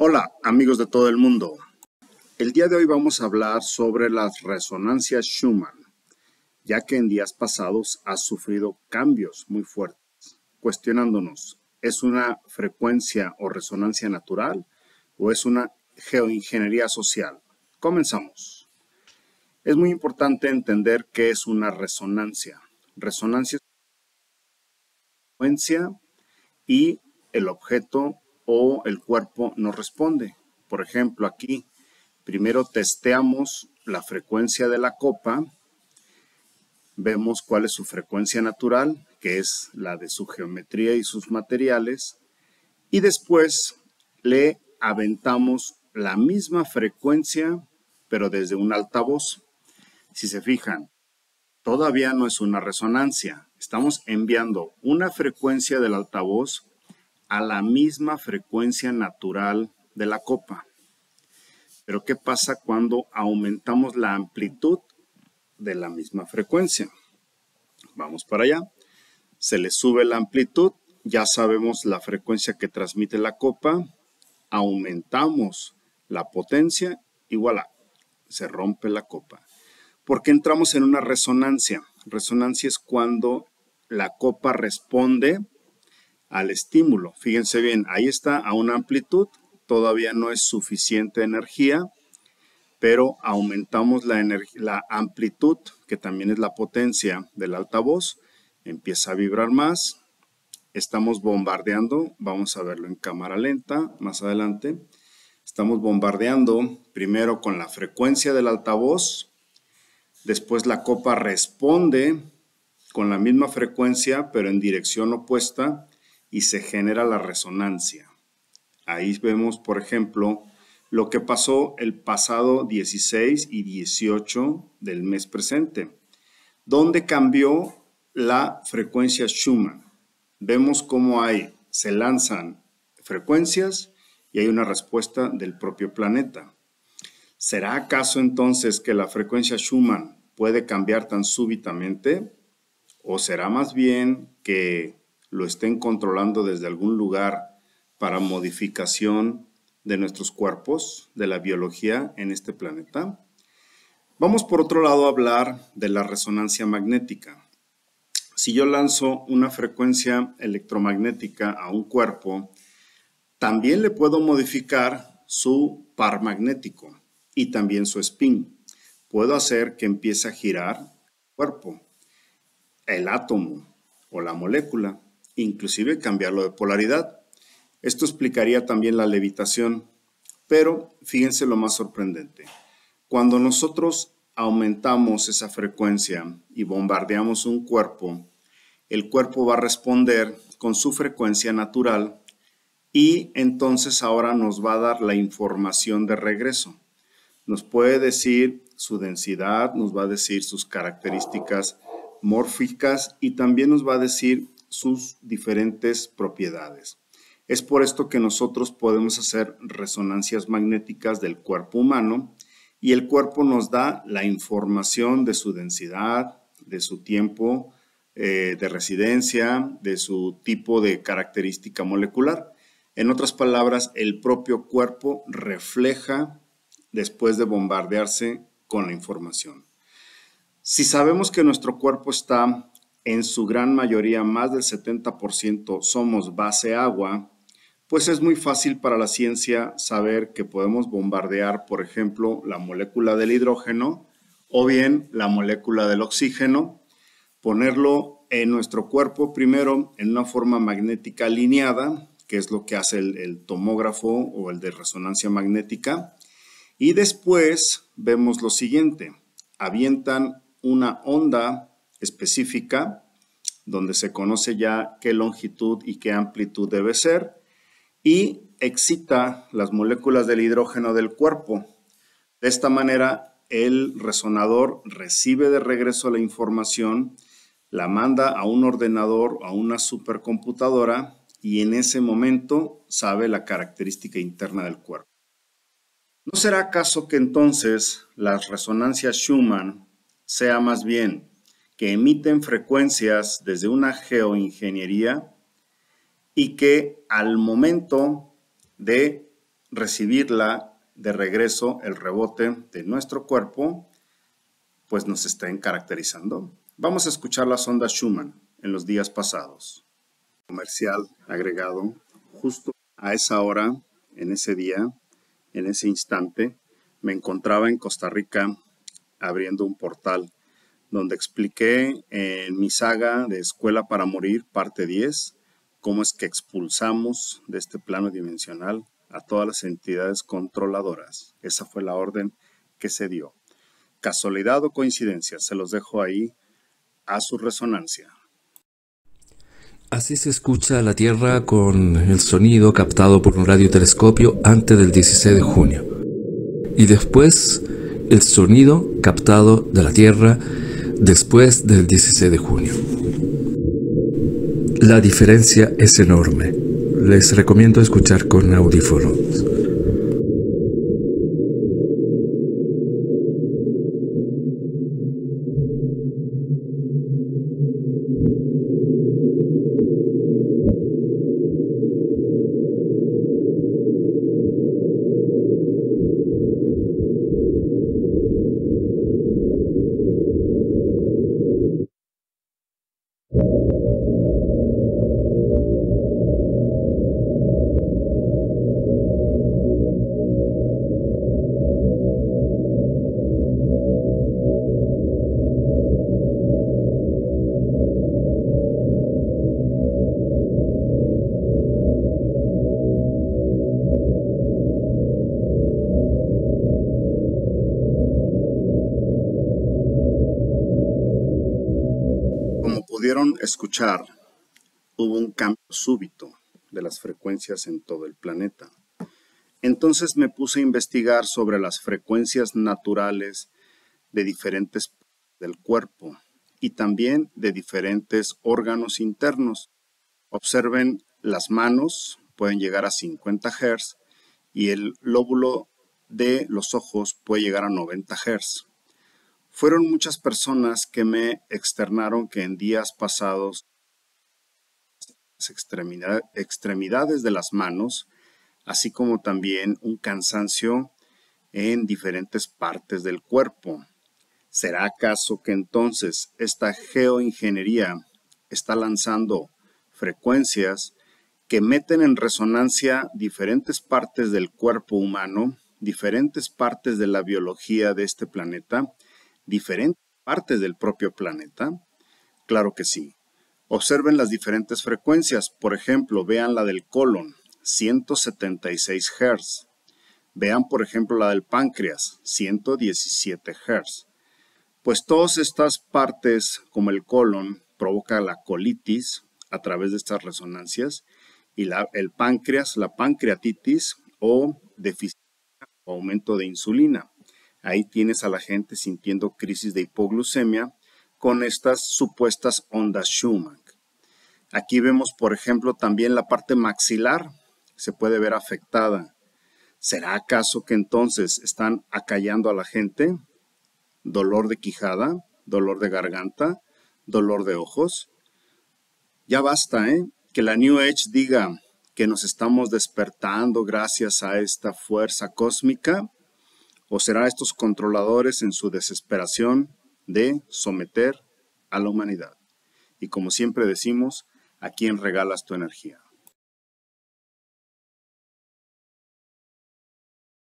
Hola, amigos de todo el mundo. El día de hoy vamos a hablar sobre las resonancias Schumann, ya que en días pasados ha sufrido cambios muy fuertes, cuestionándonos, ¿es una frecuencia o resonancia natural o es una geoingeniería social? Comenzamos. Es muy importante entender qué es una resonancia. Resonancia es frecuencia y el objeto o el cuerpo no responde. Por ejemplo, aquí primero testeamos la frecuencia de la copa, vemos cuál es su frecuencia natural, que es la de su geometría y sus materiales, y después le aventamos la misma frecuencia, pero desde un altavoz. Si se fijan, todavía no es una resonancia. Estamos enviando una frecuencia del altavoz a la misma frecuencia natural de la copa. Pero ¿qué pasa cuando aumentamos la amplitud de la misma frecuencia? Vamos para allá. Se le sube la amplitud, ya sabemos la frecuencia que transmite la copa, aumentamos la potencia y voilà, se rompe la copa. Porque entramos en una resonancia. Resonancia es cuando la copa responde al estímulo. Fíjense bien, ahí está a una amplitud, todavía no es suficiente energía, pero aumentamos la amplitud, que también es la potencia del altavoz, empieza a vibrar más, estamos bombardeando, vamos a verlo en cámara lenta más adelante, estamos bombardeando primero con la frecuencia del altavoz, después la copa responde con la misma frecuencia, pero en dirección opuesta, y se genera la resonancia. Ahí vemos, por ejemplo, lo que pasó el pasado 16 y 18 del mes presente, donde cambió la frecuencia Schumann. Vemos cómo se lanzan frecuencias y hay una respuesta del propio planeta. ¿Será acaso entonces que la frecuencia Schumann puede cambiar tan súbitamente? ¿O será más bien que lo estén controlando desde algún lugar para modificación de nuestros cuerpos, de la biología en este planeta? Vamos por otro lado a hablar de la resonancia magnética. Si yo lanzo una frecuencia electromagnética a un cuerpo, también le puedo modificar su par magnético y también su spin. Puedo hacer que empiece a girar el cuerpo, el átomo o la molécula, inclusive cambiarlo de polaridad. Esto explicaría también la levitación, pero fíjense lo más sorprendente. Cuando nosotros aumentamos esa frecuencia y bombardeamos un cuerpo, el cuerpo va a responder con su frecuencia natural y entonces ahora nos va a dar la información de regreso. Nos puede decir su densidad, nos va a decir sus características mórficas y también nos va a decir sus diferentes propiedades. Es por esto que nosotros podemos hacer resonancias magnéticas del cuerpo humano y el cuerpo nos da la información de su densidad, de su tiempo de residencia, de su tipo de característica molecular. En otras palabras, el propio cuerpo refleja después de bombardearse con la información. Si sabemos que nuestro cuerpo está en su gran mayoría, más del 70% somos base agua, pues es muy fácil para la ciencia saber que podemos bombardear, por ejemplo, la molécula del hidrógeno o bien la molécula del oxígeno, ponerlo en nuestro cuerpo primero en una forma magnética alineada, que es lo que hace el tomógrafo o el de resonancia magnética, y después vemos lo siguiente, avientan una onda específica donde se conoce ya qué longitud y qué amplitud debe ser y excita las moléculas del hidrógeno del cuerpo. De esta manera el resonador recibe de regreso la información, la manda a un ordenador, a una supercomputadora y en ese momento sabe la característica interna del cuerpo. ¿No será acaso que entonces las resonancias Schumann sea más bien que emiten frecuencias desde una geoingeniería y que al momento de recibirla de regreso, el rebote de nuestro cuerpo, pues nos estén caracterizando. Vamos a escuchar las ondas Schumann en los días pasados. Comercial agregado justo a esa hora, en ese día, en ese instante, me encontraba en Costa Rica abriendo un portal donde expliqué en mi saga de Escuela para Morir, parte 10, cómo es que expulsamos de este plano dimensional a todas las entidades controladoras. Esa fue la orden que se dio. Casualidad o coincidencia, se los dejo ahí a su resonancia. Así se escucha la Tierra con el sonido captado por un radiotelescopio antes del 16 de junio. Y después el sonido captado de la Tierra después del 16 de junio. La diferencia es enorme. Les recomiendo escuchar con audífonos. Como pudieron escuchar, hubo un cambio súbito de las frecuencias en todo el planeta. Entonces me puse a investigar sobre las frecuencias naturales de diferentes partes del cuerpo y también de diferentes órganos internos. Observen, las manos pueden llegar a 50 Hz y el lóbulo de los ojos puede llegar a 90 Hz. Fueron muchas personas que me externaron que en días pasados las extremidades de las manos, así como también un cansancio en diferentes partes del cuerpo. ¿Será acaso que entonces esta geoingeniería está lanzando frecuencias que meten en resonancia diferentes partes del cuerpo humano, diferentes partes de la biología de este planeta, diferentes partes del propio planeta? Claro que sí. Observen las diferentes frecuencias. Por ejemplo, vean la del colon, 176 Hz. Vean, por ejemplo, la del páncreas, 117 Hz. Pues todas estas partes, como el colon, provoca la colitis a través de estas resonancias y el páncreas, la pancreatitis o deficiencia o aumento de insulina. Ahí tienes a la gente sintiendo crisis de hipoglucemia con estas supuestas ondas Schumann. Aquí vemos, por ejemplo, también la parte maxilar se puede ver afectada. ¿Será acaso que entonces están acallando a la gente? Dolor de quijada, dolor de garganta, dolor de ojos. Ya basta, que la New Age diga que nos estamos despertando gracias a esta fuerza cósmica. ¿O será estos controladores en su desesperación de someter a la humanidad? Y como siempre decimos, ¿a quién regalas tu energía?